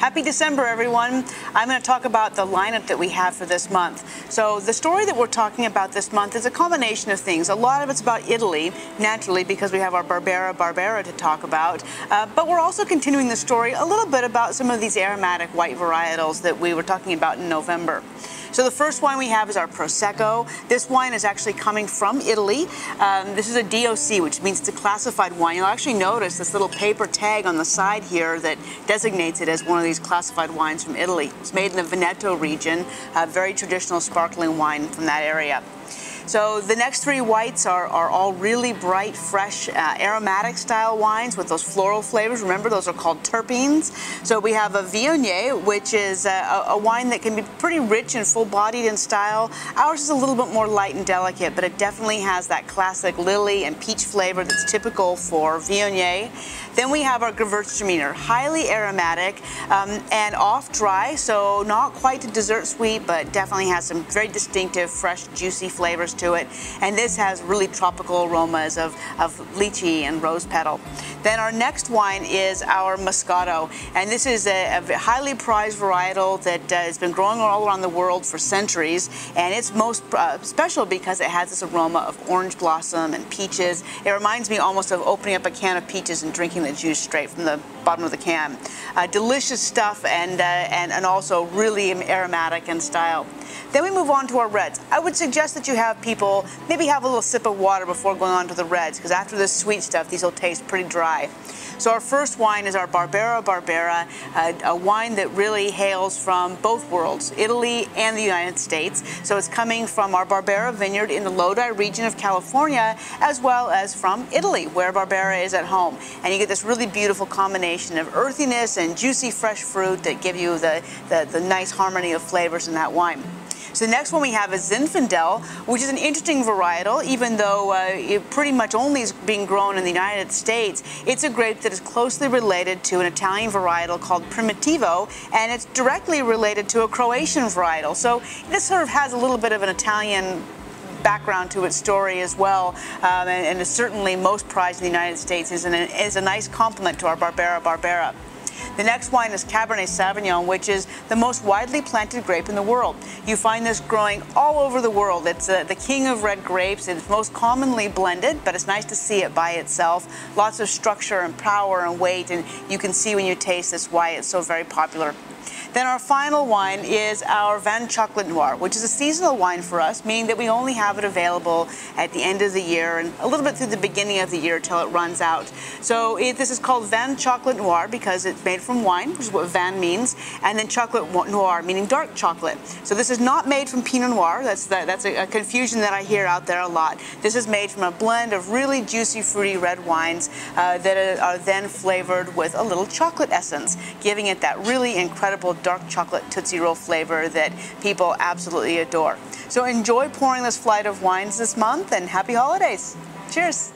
Happy December, everyone. I'm going to talk about the lineup that we have for this month. So the story that we're talking about this month is a combination of things. A lot of it's about Italy, naturally, because we have our Barbera to talk about. But we're also continuing the story a little bit about some of these aromatic white varietals that we were talking about in November. So the first wine we have is our Prosecco. This wine is actually coming from Italy. This is a DOC, which means it's a classified wine. You'll actually notice this little paper tag on the side here that designates it as one of these classified wines from Italy. It's made in the Veneto region, a very traditional sparkling wine from that area. So the next three whites are all really bright, fresh, aromatic style wines with those floral flavors. Remember, those are called terpenes. So we have a Viognier, which is a wine that can be pretty rich and full-bodied in style. Ours is a little bit more light and delicate, but it definitely has that classic lily and peach flavor that's typical for Viognier. Then we have our Gewürztraminer, highly aromatic and off-dry, so not quite a dessert sweet, but definitely has some very distinctive, fresh, juicy flavors to it. And this has really tropical aromas of lychee and rose petal. Then our next wine is our Moscato, and this is a highly prized varietal that has been growing all around the world for centuries, and it's most special because it has this aroma of orange blossom and peaches. It reminds me almost of opening up a can of peaches and drinking the juice straight from the bottom of the can. Delicious stuff and also really aromatic in style. Then we move on to our reds. I would suggest that you have people maybe have a little sip of water before going on to the reds, because after this sweet stuff, these will taste pretty dry. So our first wine is our Barbera, a wine that really hails from both worlds, Italy and the United States. So it's coming from our Barbera vineyard in the Lodi region of California, as well as from Italy, where Barbera is at home. And you get this really beautiful combination of earthiness and juicy fresh fruit that give you the nice harmony of flavors in that wine. So the next one we have is Zinfandel, which is an interesting varietal, even though it pretty much only is being grown in the United States. It's a grape that is closely related to an Italian varietal called Primitivo, and it's directly related to a Croatian varietal. So this sort of has a little bit of an Italian background to its story as well, and is certainly most prized in the United States. Is a nice complement to our Barbera. The next wine is Cabernet Sauvignon, which is the most widely planted grape in the world. You find this growing all over the world. It's the king of red grapes. It's most commonly blended, but it's nice to see it by itself. Lots of structure and power and weight, and you can see when you taste this why it's so very popular. Then our final wine is our Vin Chocolat Noir, which is a seasonal wine for us, meaning that we only have it available at the end of the year and a little bit through the beginning of the year till it runs out. So this is called Vin Chocolat Noir because it's made from wine, which is what vin means, and then chocolate noir, meaning dark chocolate. So this is not made from Pinot Noir. That's a confusion that I hear out there a lot. This is made from a blend of really juicy, fruity red wines that are then flavored with a little chocolate essence, giving it that really incredible dark chocolate Tootsie Roll flavor that people absolutely adore. So enjoy pouring this flight of wines this month, and happy holidays. Cheers.